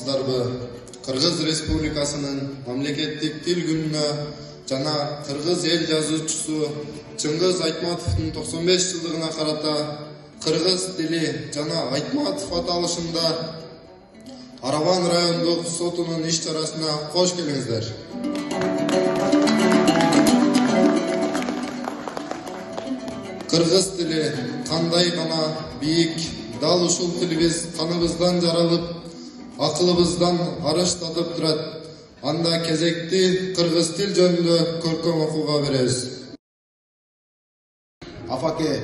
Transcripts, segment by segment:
саламатсыздарбы? Кыргыз Республикасынын мамлекеттик тил күнүнө жана кыргыз эл жазуучусу Чыңгыз Айтматовдун 95 жылдыгына карата кыргыз тили жана Айтматов аталышында Арабан райондук сотунун иш чарасына кош келиңиздер. Кыргыз тили кандай гана бийик, дал ушул тилибиз каныбыздан жаралып, акылыбыздан арыштатып турат. Анда кезекти кыргыз тил жөнүндө көркөм окууга беребиз. Апаке,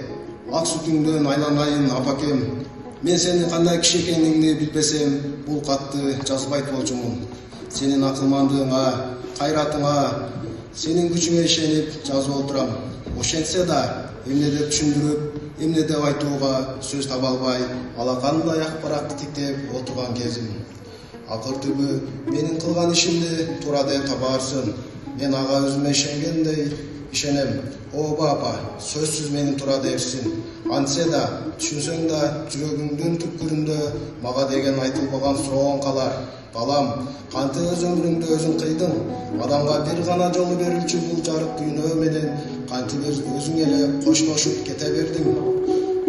ак сүтүңдөн айланайын апакем. Мен сени кандай киши экениңди билбесем, бул катты жазбайт болчумун. Сенин акылмандыгыңа, кайратыңа, сенин күчүңө ишенип жазып отурам. Ошентсе да, эмне деп түшүндүрүп, эмне деп айтууга сөз таба албай, алакандай акпарат тиктеп отурган кезим. Акыл түбү менин кылган ишимди туура деп табарсың. Мен ага өзүмө ишенгендей ишенем. Ооба апа, сөзсүз менин туура депсиң. Антсе да, түшүнсөң да, жүрөгүңдүн түпкүрүндө мага деген айтылбаган суроогуң калар. Балам, кантип өз өмүрүңдү өзүң кыйдың? Адамга бир гана жолу берилчү бул жарык дүйнө менен кантип өзүң эле коштошуп кете бердиң?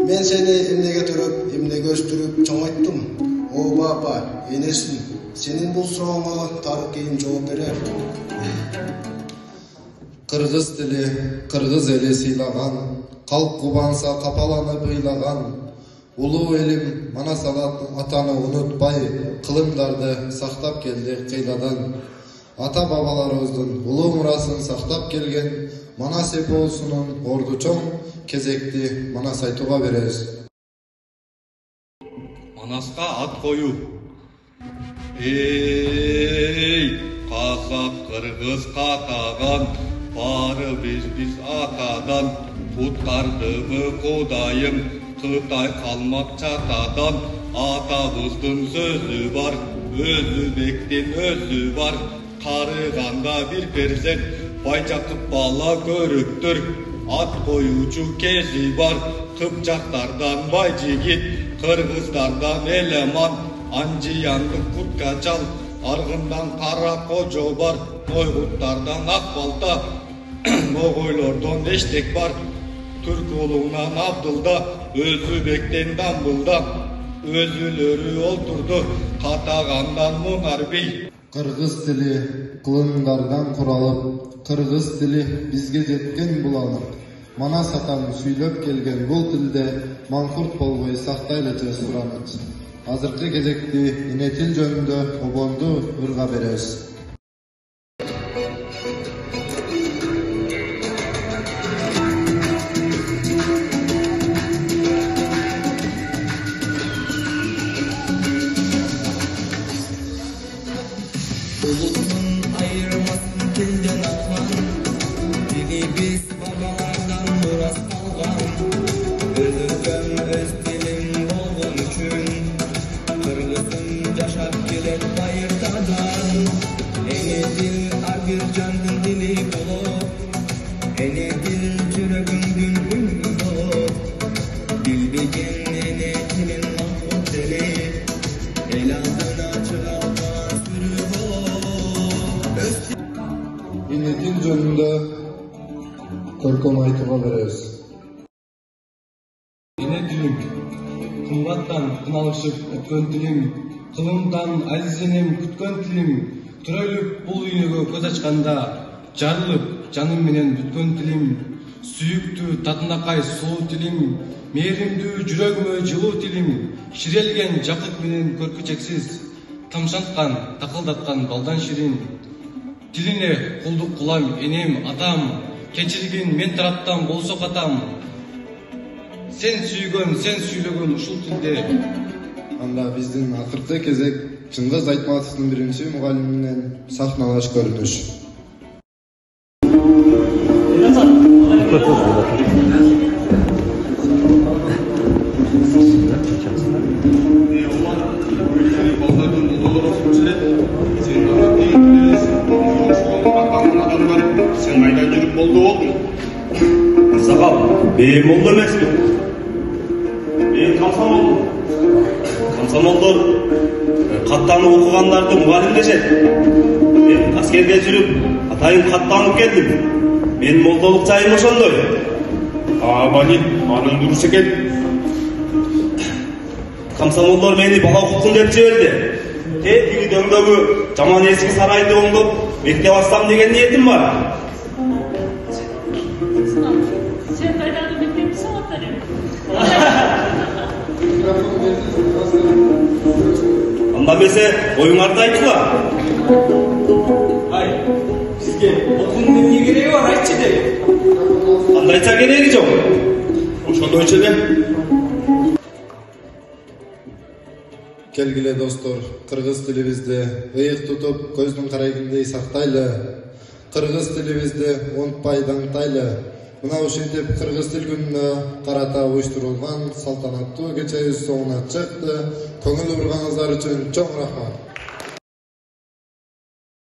Мен сени эмнеге төрөп, эмнеге өстүрүп чоңойттум? Ооба апа, энесиң, сенин бул сурооңо тарых кийин жооп берер. Кыргыз тили кыргыз эли сыйлаган, калк кубанса капаланып ыйлаган. Улуу элим Манас атаны унутпай, кылымдарды сактап келди кыйладан. Ата бабаларыбыздын улуу мурасын сактап келген Манас эпосунун орду чоң, кезекти Манас айтууга беребиз. Манаска ат коюу. Эй, казак кыргыз катаган, бары биз атадан, куткардыбы Кудайым, Кытай калмак чатадан. Атабыздын сөзү бар, Өзүбектин өзү бар, карыганда бир перзент, байжакып бала көрүптүр. Ат коюучу кези бар, кыпчактардан бай жигит, кыргыздардан элеман, анжияндык кутка чал, аргындан кара кожо бар, ойгуттардан ак балта, могойлордон эштек бар, түрк улуунан Абдылда, Өзүбектен Дамбылда, өзүлөрү олтурду, катагандан Мунар бей. Кыргыз тили кылымдардан куралып, кыргыз тили бизге жеткен буланып. Манас атам сүйлөп келген бул тилде маңкурт болбой сактайлычы суранат. Азыркы кезекти эне тил жөнүндө обонду ырга беребиз. Эне тил жөнүндө көркөм айтууга беребиз. Эне тилим, кымбаттан кыналышып өткөн тилим, кылымдан азизенем күткөн тилим, төрөлүп бул дүйнөгө көз ачканда, жарылып жаным менен бүткөн тилим, сүйүктүү татынакай суу тилим, мээримдүү жүрөгүмө жылуу тилим, ширелген жакыт менен көркү чексиз, тамшанткан, такылдаткан балдан ширин. Тилине кулдук кылам энем, атам, кечиргин мен тараптан болсо катам. Сен сүйгөн, сен сүйлөгөн ушул тилде. Анда биздин акыркы кезек Чыңгыз Айтматовдун биринчи мугалими менен сахналаш көрүнүш. Sen aydan жүрүп болду болдуң. Сагап, беймолду эмесмин. Мен камсан болдум. комсомолдор каттанып окугандарды мугалим дешет. Мен аскерге жүрүп атайын каттанып келдим. Мен молдолук жайым ошондой. Абанин, анын дурус экен. Комсомолдор мени бала окуткун деп жиберди. Тиги дөңдөгү жаман эски сарайды оңдоп мектеп ачсам деген ниетим бар. Sen kaydanı beklemişsin atarım. Анда эмесе оюңарды айтчыла. Ай, бизге окуунун эмне кереги бар, айтчы деп. Анда айтса кереги жок. Ошондойчу эле. Келгиле достор, кыргыз тилибизди ыйык тутуп, көздүн карайгындай сактайлы. Кыргыз тилибизди унутпай даңтайлы. Мына ушинтип кыргыз тил күнүнө карата уюштурулган салтанаттуу кечебиз соңуна чыкты. Көңүл бурганыңыздар үчүн чоң рахмат.